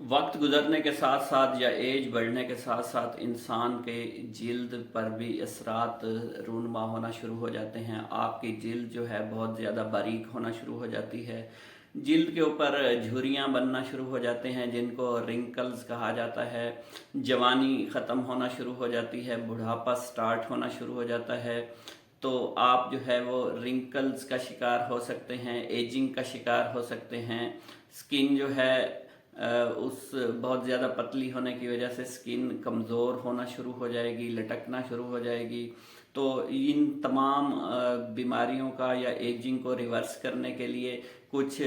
वक्त गुजरने के साथ साथ या एज बढ़ने के साथ साथ इंसान के जिल्द पर भी असरात रूनमा होना शुरू हो जाते हैं। आपकी जिल्द जो है बहुत ज़्यादा बारीक होना शुरू हो जाती है। जिल्द के ऊपर झुर्रियाँ बनना शुरू हो जाते हैं जिनको रिंकल्स कहा जाता है। जवानी ख़त्म होना शुरू हो जाती है, बुढ़ापा स्टार्ट होना शुरू हो जाता है। तो आप जो है वो रिंकल्स का शिकार हो सकते हैं, एजिंग का शिकार हो सकते हैं। स्किन जो है उस बहुत ज़्यादा पतली होने की वजह से स्किन कमज़ोर होना शुरू हो जाएगी, लटकना शुरू हो जाएगी। तो इन तमाम बीमारियों का या एजिंग को रिवर्स करने के लिए कुछ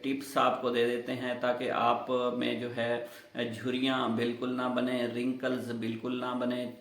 टिप्स आपको दे देते हैं ताकि आप में जो है झुर्रियाँ बिल्कुल ना बने, रिंकल्स बिल्कुल ना बने,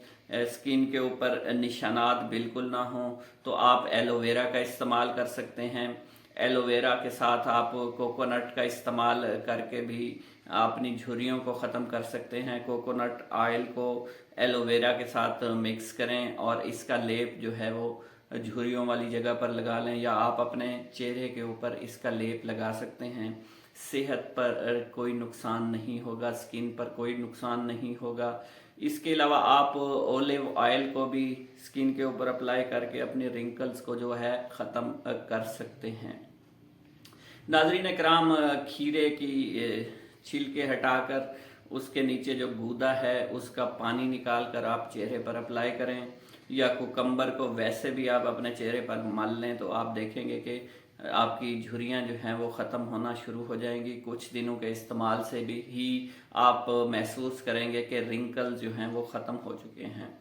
स्किन के ऊपर निशानात बिल्कुल ना हों। तो आप एलोवेरा का इस्तेमाल कर सकते हैं। एलोवेरा के साथ आप कोकोनट का इस्तेमाल करके भी अपनी झुर्रियों को ख़त्म कर सकते हैं। कोकोनट ऑयल को एलोवेरा के साथ मिक्स करें और इसका लेप जो है वो झुर्रियों वाली जगह पर लगा लें, या आप अपने चेहरे के ऊपर इसका लेप लगा सकते हैं। सेहत पर कोई नुकसान नहीं होगा, स्किन पर कोई नुकसान नहीं होगा। इसके अलावा आप ओलिव ऑयल को भी स्किन के ऊपर अप्लाई करके अपने रिंकल्स को जो है ख़त्म कर सकते हैं। नाजरीन कराम, खीरे की छिलके हटाकर उसके नीचे जो गूदा है उसका पानी निकाल कर आप चेहरे पर अप्लाई करें, या कुकम्बर को वैसे भी आप अपने चेहरे पर मल लें तो आप देखेंगे कि आपकी झुर्रियाँ जो हैं वो ख़त्म होना शुरू हो जाएंगी। कुछ दिनों के इस्तेमाल से भी ही आप महसूस करेंगे कि रिंकल जो हैं वो ख़त्म हो चुके हैं।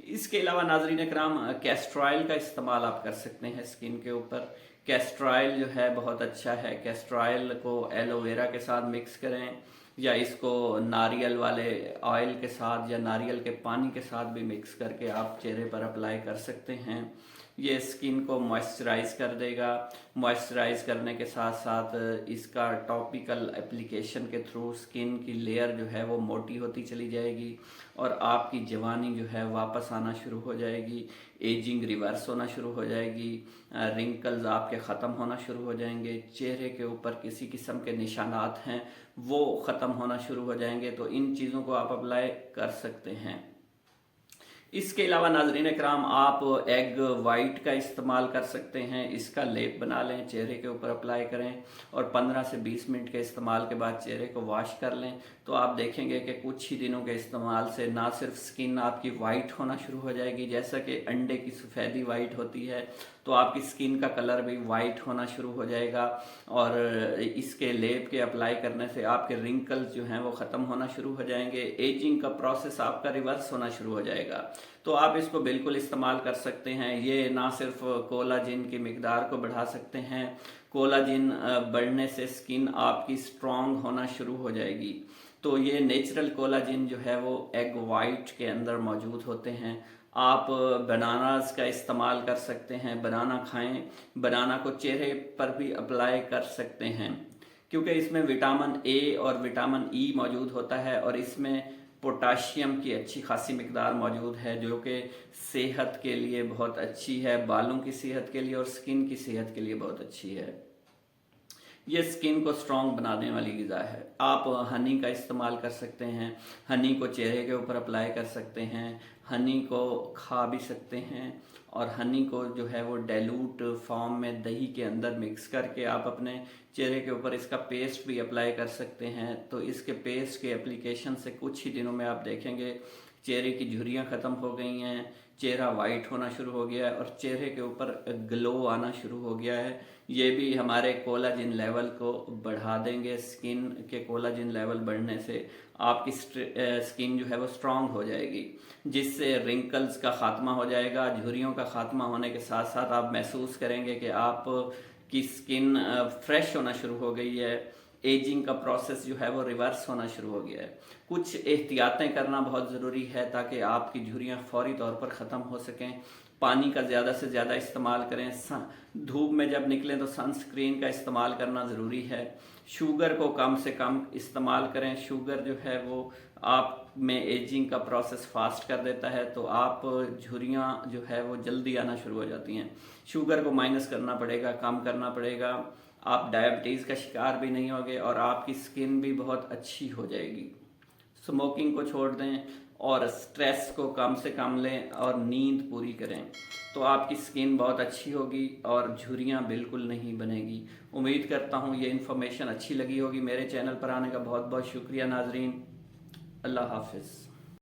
इसके अलावा नाजरीन कराम, कैस्ट्रॉयल का इस्तेमाल आप कर सकते हैं स्किन के ऊपर। कैस्ट्रॉयल जो है बहुत अच्छा है। कैस्ट्रॉयल को एलोवेरा के साथ मिक्स करें, या इसको नारियल वाले ऑयल के साथ या नारियल के पानी के साथ भी मिक्स करके आप चेहरे पर अप्लाई कर सकते हैं। ये स्किन को मॉइस्चराइज कर देगा। मॉइस्चराइज करने के साथ साथ इसका टॉपिकल एप्लीकेशन के थ्रू स्किन की लेयर जो है वो मोटी होती चली जाएगी और आपकी जवानी जो है वापस आना शुरू हो जाएगी। एजिंग रिवर्स होना शुरू हो जाएगी। रिंकल्स आपके ख़त्म होना शुरू हो जाएंगे। चेहरे के ऊपर किसी किस्म के निशानात हैं वो ख़त्म होना शुरू हो जाएंगे। तो इन चीज़ों को आप अप्लाई कर सकते हैं। इसके अलावा नाजरीन कराम, आप एग वाइट का इस्तेमाल कर सकते हैं। इसका लेप बना लें, चेहरे के ऊपर अप्लाई करें और 15 से 20 मिनट के इस्तेमाल के बाद चेहरे को वॉश कर लें। तो आप देखेंगे कि कुछ ही दिनों के इस्तेमाल से ना सिर्फ स्किन आपकी वाइट होना शुरू हो जाएगी, जैसा कि अंडे की सफ़ेदी वाइट होती है, तो आपकी स्किन का कलर भी वाइट होना शुरू हो जाएगा। और इसके लेप के अप्लाई करने से आपके रिंकल्स जो हैं वो ख़त्म होना शुरू हो जाएंगे। एजिंग का प्रोसेस आपका रिवर्स होना शुरू हो जाएगा। तो आप इसको बिल्कुल इस्तेमाल कर सकते हैं। ये ना सिर्फ कोलाजिन की मिकदार को बढ़ा सकते हैं, कोलाजिन बढ़ने से स्किन आपकी स्ट्रॉन्ग होना शुरू हो जाएगी। तो ये नेचुरल कोलाजिन जो है वो एग वाइट के अंदर मौजूद होते हैं। आप बनानास का इस्तेमाल कर सकते हैं, बनाना खाएं, बनाना को चेहरे पर भी अप्लाई कर सकते हैं, क्योंकि इसमें विटामिन ए और विटामिन ई मौजूद होता है और इसमें पोटाशियम की अच्छी खासी मिकदार मौजूद है, जो कि सेहत के लिए बहुत अच्छी है, बालों की सेहत के लिए और स्किन की सेहत के लिए बहुत अच्छी है। ये स्किन को स्ट्रॉन्ग बनाने वाली ग़िज़ा है। आप हनी का इस्तेमाल कर सकते हैं, हनी को चेहरे के ऊपर अप्लाई कर सकते हैं, हनी को खा भी सकते हैं और हनी को जो है वो डाइल्यूट फॉर्म में दही के अंदर मिक्स करके आप अपने चेहरे के ऊपर इसका पेस्ट भी अप्लाई कर सकते हैं। तो इसके पेस्ट के एप्लीकेशन से कुछ ही दिनों में आप देखेंगे चेहरे की झुर्रियाँ ख़त्म हो गई हैं, चेहरा वाइट होना शुरू हो गया है और चेहरे के ऊपर ग्लो आना शुरू हो गया है। ये भी हमारे कोलाजिन लेवल को बढ़ा देंगे। स्किन के कोलाजिन लेवल बढ़ने से आपकी स्किन जो है वो स्ट्रांग हो जाएगी, जिससे रिंकल्स का ख़ात्मा हो जाएगा। झुर्रियों का ख़ात्मा होने के साथ साथ आप महसूस करेंगे कि आप की स्किन फ्रेश होना शुरू हो गई है। एजिंग का प्रोसेस जो है वो रिवर्स होना शुरू हो गया है। कुछ एहतियातें करना बहुत ज़रूरी है ताकि आपकी झुर्रियाँ फौरी तौर पर ख़त्म हो सकें। पानी का ज़्यादा से ज़्यादा इस्तेमाल करें। धूप में जब निकलें तो सनस्क्रीन का इस्तेमाल करना ज़रूरी है। शुगर को कम से कम इस्तेमाल करें। शुगर जो है वो आप में एजिंग का प्रोसेस फास्ट कर देता है, तो आप झुर्रियाँ जो है वो जल्दी आना शुरू हो जाती हैं। शुगर को माइनस करना पड़ेगा, कम करना पड़ेगा। आप डायबिटीज़ का शिकार भी नहीं होगे और आपकी स्किन भी बहुत अच्छी हो जाएगी। स्मोकिंग को छोड़ दें और स्ट्रेस को कम से कम लें और नींद पूरी करें, तो आपकी स्किन बहुत अच्छी होगी और झुर्रियाँ बिल्कुल नहीं बनेगी। उम्मीद करता हूँ ये इन्फॉर्मेशन अच्छी लगी होगी। मेरे चैनल पर आने का बहुत बहुत शुक्रिया नाजरीन। अल्लाह हाफिज़।